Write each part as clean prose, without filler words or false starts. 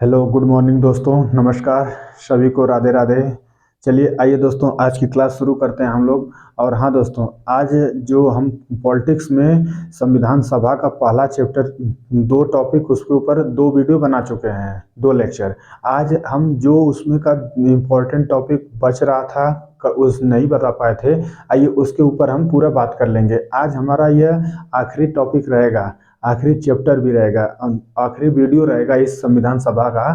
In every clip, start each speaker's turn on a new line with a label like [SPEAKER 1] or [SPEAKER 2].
[SPEAKER 1] Hello good morning दोस्तों, नमस्कार। सभी को राधे राधे। चलिए आइए दोस्तों, आज की क्लास शुरू करते हैं हम लोग। और हाँ दोस्तों, आज जो हम पॉलिटिक्स में संविधान सभा का पहला चैप्टर, दो टॉपिक उसके ऊपर दो वीडियो बना चुके हैं, दो लेक्चर। आज हम जो उसमें का इम्पोर्टेंट टॉपिक बच रहा था, उस नहीं बता पाए थे, आइए उसके ऊपर हम पूरा बात कर लेंगे। आज हमारा यह आखिरी टॉपिक रहेगा, आखिरी चैप्टर भी रहेगा, आखिरी वीडियो रहेगा इस संविधान सभा का।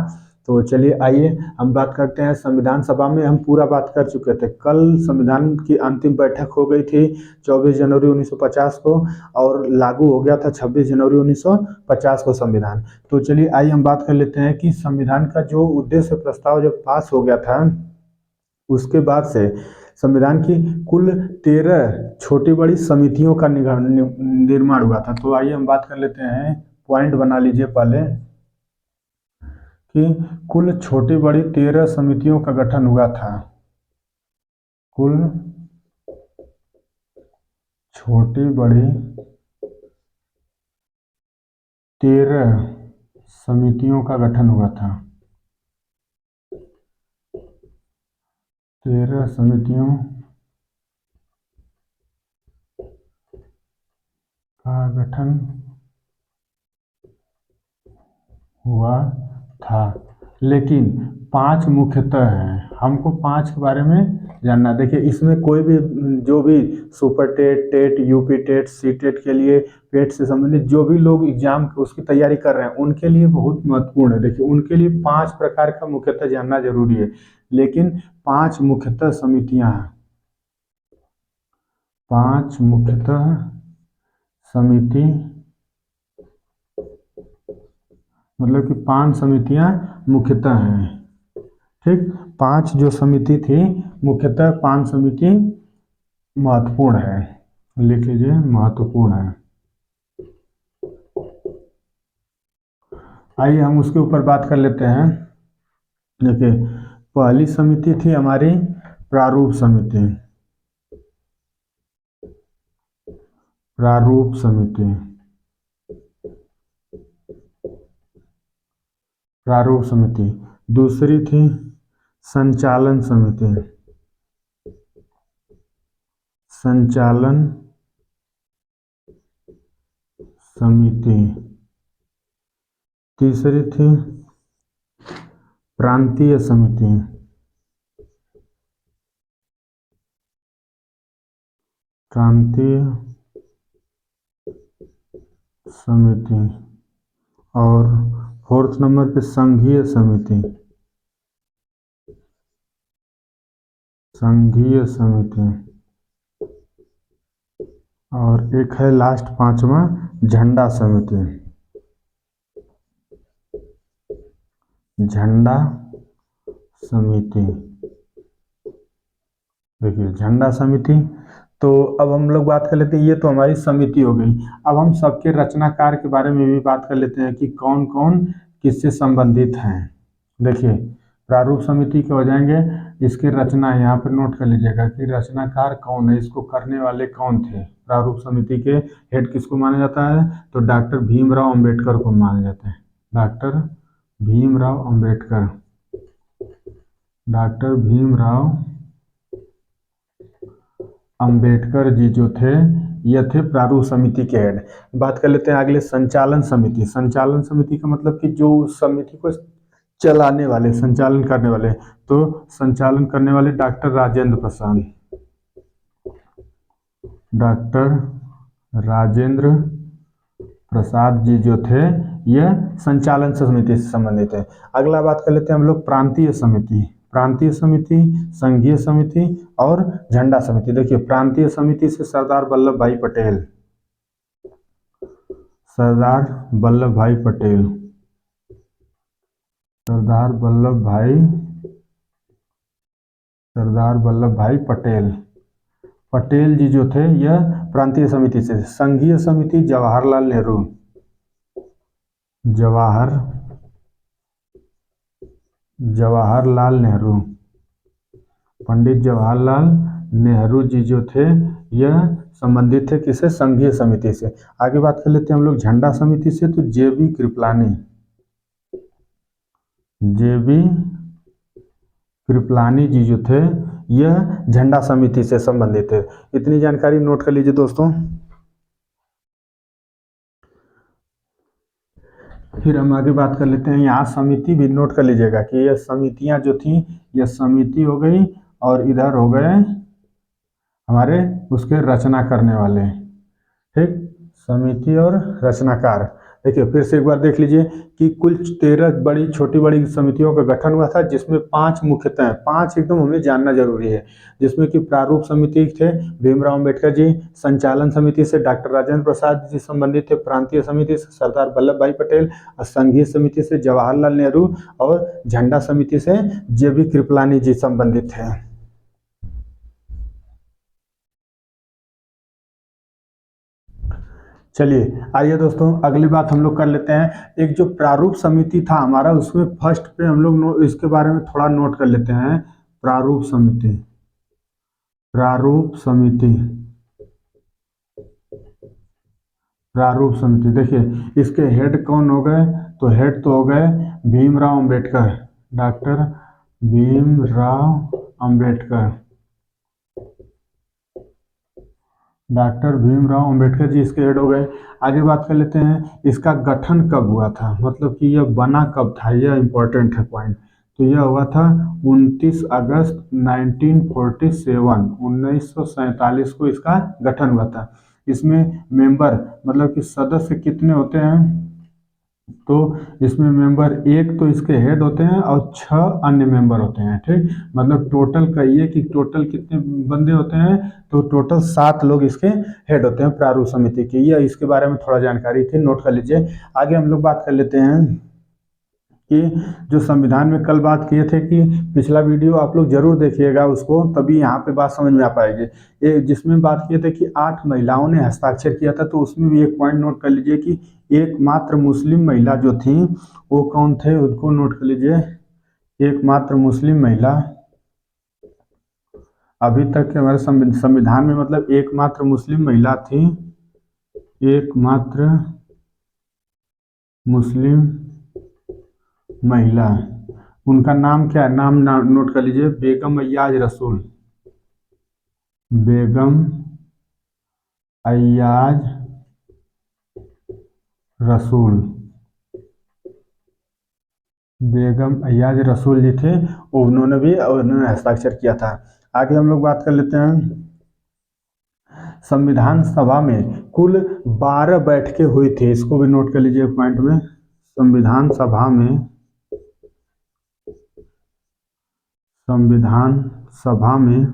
[SPEAKER 1] तो चलिए आइए हम बात करते हैं। संविधान सभा में हम पूरा बात कर चुके थे। कल संविधान की अंतिम बैठक हो गई थी 24 जनवरी 1950 को, और लागू हो गया था 26 जनवरी 1950 को संविधान। तो चलिए आइए हम बात कर लेते हैं कि संविधान का जो उद्देश्य प्रस्ताव जब पास हो गया था, उसके बाद से संविधान की कुल 13 छोटी बड़ी समितियों का निर्माण हुआ था। तो आइए हम बात कर लेते हैं, पॉइंट बना लीजिए पहले कि कुल छोटी बड़ी 13 समितियों का गठन हुआ था। कुल छोटी बड़ी 13 समितियों का गठन हुआ था। 13 समितियों का गठन हुआ था, लेकिन 5 मुख्यतः हैं। हमको 5 के बारे में जानना। देखिए, इसमें कोई भी जो भी super TET, TET, UP TET, C TET के लिए, पेट से संबंधित जो भी लोग एग्जाम उसकी तैयारी कर रहे हैं, उनके लिए बहुत महत्वपूर्ण है। देखिए, उनके लिए 5 प्रकार का मुख्यतः जानना जरूरी है। लेकिन 5 मुख्यतः समितियां हैं, 5 मुख्यतः समिति, मतलब कि 5 समितियां मुख्यतः हैं। ठीक, 5 जो समिति थी, मुख्यतः 5 समिति महत्वपूर्ण है। लिख लीजिए, महत्वपूर्ण है। आइए हम उसके ऊपर बात कर लेते हैं। देखिए, पहली समिति थी हमारी प्रारूप समिति। प्रारूप समिति, प्रारूप समिति। दूसरी थी संचालन समिति, संचालन समिति। तीसरी थी प्रांतीय समिति, प्रांतीय समिति। और 4th नंबर पे संघीय समिति, संघीय समिति। और एक है लास्ट 5वां, झंडा समिति, झंडा समिति। देखिए, झंडा समिति। तो अब हम लोग बात कर लेते हैं, ये तो हमारी समिति हो गई। अब हम सबके रचनाकार के बारे में भी बात कर लेते हैं कि कौन कौन किससे संबंधित हैं। देखिए, प्रारूप समिति के हो जाएंगे, इसकी रचना यहाँ पर नोट कर लीजिएगा कि रचनाकार कौन है, इसको करने वाले कौन थे। प्रारूप समिति के हेड किसको माना जाता है, तो डॉक्टर भीमराव अंबेडकर को माना जाता है। डॉक्टर भीमराव अंबेडकर, डॉक्टर भीमराव अंबेडकर जी जो थे, ये थे प्रारूप समिति के हेड। बात कर लेते हैं अगले, संचालन समिति। संचालन समिति का मतलब कि जो समिति को चलाने वाले, संचालन करने वाले। तो संचालन करने वाले डॉक्टर राजेंद्र प्रसाद, डॉक्टर राजेंद्र प्रसाद जी जो थे, यह संचालन समिति से संबंधित है। अगला बात कर लेते हैं हम लोग प्रांतीय समिति। प्रांतीय समिति, संघीय समिति और झंडा समिति। देखिए, प्रांतीय समिति से सरदार वल्लभ भाई पटेल, सरदार वल्लभ भाई पटेल, सरदार वल्लभ भाई, सरदार वल्लभ भाई पटेल, पटेल जी जो थे, यह प्रांतीय समिति से। संघीय समिति जवाहरलाल नेहरू, जवाहरलाल नेहरू, पंडित जवाहरलाल नेहरू जी जो थे, यह संबंधित थे किसे, संघीय समिति से। आगे बात कर लेते हैं हम लोग झंडा समिति से। तो जेबी कृपलानी, JB कृपलानी जी जो थे यह झंडा समिति से संबंधित थे। इतनी जानकारी नोट कर लीजिए दोस्तों। फिर हम आगे बात कर लेते हैं, यहाँ समिति भी नोट कर लीजिएगा कि ये समितियां जो थी, ये समिति हो गई और इधर हो गए हमारे उसके रचना करने वाले। ठीक, समिति और रचनाकार। देखिए फिर से एक बार देख लीजिए कि कुल 13 बड़ी छोटी बड़ी समितियों का गठन हुआ था, जिसमें 5 मुख्यतः हैं, 5 एकदम हमें जानना जरूरी है। जिसमें कि प्रारूप समिति थे भीमराव अंबेडकर जी, संचालन समिति से डॉक्टर राजेंद्र प्रसाद जी संबंधित थे, प्रांतीय समिति से सरदार वल्लभ भाई पटेल, और संघीय समिति से जवाहरलाल नेहरू, और झंडा समिति से JB कृपलानी जी संबंधित थे। चलिए आइए दोस्तों अगली बात हम लोग कर लेते हैं। एक जो प्रारूप समिति था हमारा, उसमें फर्स्ट पे हम लोग इसके बारे में थोड़ा नोट कर लेते हैं। प्रारूप समिति, प्रारूप समिति, प्रारूप समिति। देखिए इसके हेड कौन हो गए, तो हेड तो हो गए भीमराव अंबेडकर, डॉक्टर भीमराव अंबेडकर, डॉक्टर भीमराव अंबेडकर जी इसके हेड हो गए। आगे बात कर लेते हैं इसका गठन कब हुआ था, मतलब कि यह बना कब था, यह इंपॉर्टेंट है पॉइंट। तो यह हुआ था 29 अगस्त 1947, 1947 को इसका गठन हुआ था। इसमें मेंबर मतलब कि सदस्य कितने होते हैं, तो इसमें मेंबर एक तो इसके हेड होते हैं और 6 अन्य मेंबर होते हैं। ठीक, मतलब टोटल कहिए कि टोटल कितने बंदे होते हैं, तो टोटल 7 लोग इसके हेड होते हैं प्रारूप समिति के। यह इसके बारे में थोड़ा जानकारी थी, नोट कर लीजिए। आगे हम लोग बात कर लेते हैं कि जो संविधान में कल बात किए थे कि पिछला वीडियो आप लोग जरूर देखिएगा उसको, तभी यहाँ पे बात समझ में आ पाएगी। ये जिसमें बात किए थे कि 8 महिलाओं ने हस्ताक्षर किया था, तो उसमें भी एक पॉइंट नोट कर लीजिए कि एकमात्र मुस्लिम महिला जो थी वो कौन थे, उनको नोट कर लीजिए। एकमात्र मुस्लिम महिला अभी तक के हमारे संविधान में मतलब एकमात्र मुस्लिम महिला थी, एकमात्र मुस्लिम महिला। उनका नाम क्या है, नाम नोट कर लीजिए, बेगम अय्याज रसूल, बेगम अय्याज रसूल, बेगम अय्याज रसूल जी थे, उन्होंने हस्ताक्षर किया था। आगे हम लोग बात कर लेते हैं, संविधान सभा में कुल 12 बैठकें हुई थी, इसको भी नोट कर लीजिए पॉइंट में। संविधान सभा में, संविधान सभा में,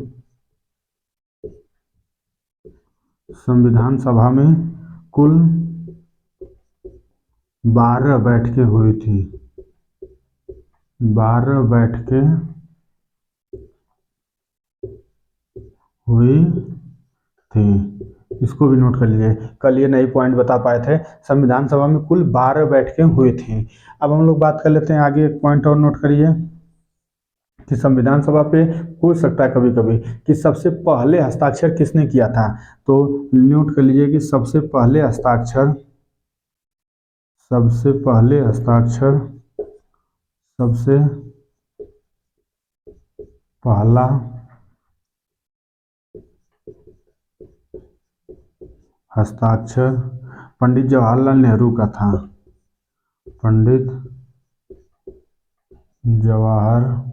[SPEAKER 1] संविधान सभा में कुल 12 बैठकें हुई थी, 12 बैठकें हुई थी, इसको भी नोट कर लीजिए। कल ये नई पॉइंट बता पाए थे, संविधान सभा में कुल 12 बैठकें हुई थी। अब हम लोग बात कर लेते हैं आगे, एक पॉइंट और नोट करिए कि संविधान सभा पे पूछ सकता है कभी कभी कि सबसे पहले हस्ताक्षर किसने किया था, तो नोट कर लीजिए कि सबसे पहले हस्ताक्षर, सबसे पहले हस्ताक्षर, सबसे पहला हस्ताक्षर पंडित जवाहरलाल नेहरू का था, पंडित जवाहरलाल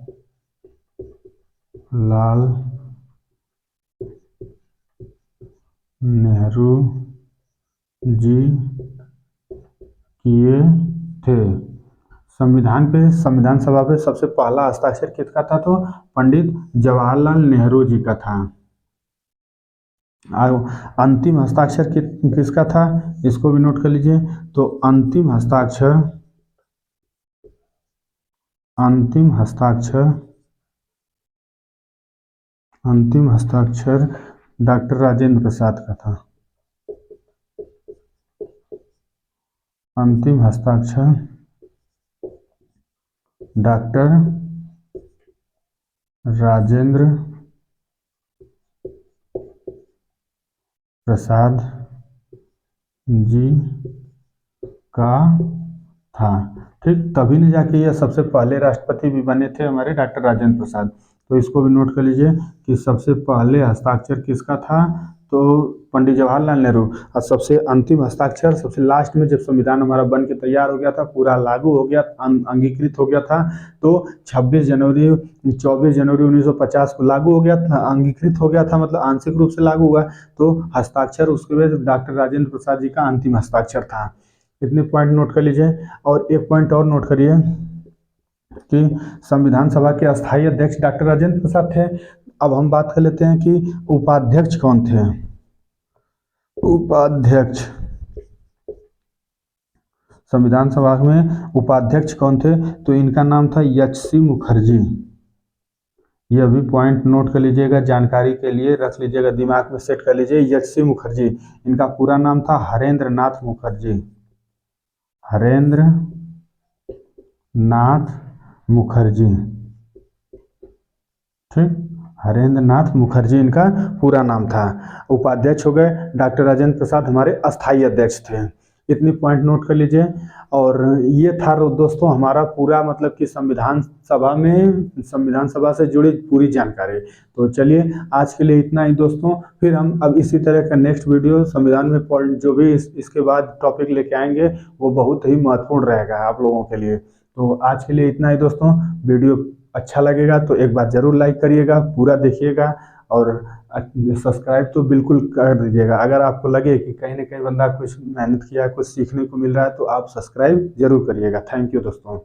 [SPEAKER 1] नेहरू जी किए थे। संविधान सभा पे सबसे पहला हस्ताक्षर किसका था, तो पंडित जवाहरलाल नेहरू जी का था। अंतिम हस्ताक्षर किसका था, इसको भी नोट कर लीजिए। तो अंतिम हस्ताक्षर, अंतिम हस्ताक्षर, अंतिम हस्ताक्षर डॉक्टर राजेंद्र प्रसाद का था। अंतिम हस्ताक्षर डॉक्टर राजेंद्र प्रसाद जी का था। ठीक, तभी न जाके ये सबसे पहले राष्ट्रपति भी बने थे हमारे डॉक्टर राजेंद्र प्रसाद। तो इसको भी नोट कर लीजिए कि सबसे पहले हस्ताक्षर किसका था, तो पंडित जवाहरलाल नेहरू। और सबसे अंतिम हस्ताक्षर सबसे लास्ट में जब संविधान हमारा बन के तैयार हो गया था, पूरा लागू हो गया, अंगीकृत हो गया था, तो 24 जनवरी 1950 को लागू हो गया था, अंगीकृत हो गया था, मतलब आंशिक रूप से लागू हुआ। तो हस्ताक्षर उसके बाद डॉक्टर राजेंद्र प्रसाद जी का अंतिम हस्ताक्षर था। इतने पॉइंट नोट कर लीजिए। और एक पॉइंट और नोट करिए कि संविधान सभा के अस्थायी अध्यक्ष डॉक्टर राजेंद्र प्रसाद थे। अब हम बात कर लेते हैं कि उपाध्यक्ष कौन थे। उपाध्यक्ष, संविधान सभा में उपाध्यक्ष कौन थे, तो इनका नाम था एच.सी. मुखर्जी। यह भी पॉइंट नोट कर लीजिएगा, जानकारी के लिए रख लीजिएगा, दिमाग में सेट कर लीजिए। एच.सी. मुखर्जी, इनका पूरा नाम था हरेंद्र नाथ मुखर्जी। हरेंद्र नाथ मुखर्जी, ठीक, हरेंद्र नाथ मुखर्जी इनका पूरा नाम था। उपाध्यक्ष हो गए डॉक्टर राजेंद्र प्रसाद, हमारे अस्थायी अध्यक्ष थे। इतनी पॉइंट नोट कर लीजिए। और ये था दोस्तों हमारा पूरा, मतलब कि संविधान सभा से जुड़ी पूरी जानकारी। तो चलिए आज के लिए इतना ही दोस्तों, फिर हम अब इसी तरह का नेक्स्ट वीडियो संविधान में जो भी इसके बाद टॉपिक लेके आएंगे वो बहुत ही महत्वपूर्ण रहेगा आप लोगों के लिए। तो आज के लिए इतना ही दोस्तों। वीडियो अच्छा लगेगा तो एक बार ज़रूर लाइक करिएगा, पूरा देखिएगा, और सब्सक्राइब तो बिल्कुल कर दीजिएगा। अगर आपको लगे कि कहीं ना कहीं बंदा कुछ मेहनत किया, कुछ सीखने को मिल रहा है, तो आप सब्सक्राइब जरूर करिएगा। थैंक यू दोस्तों।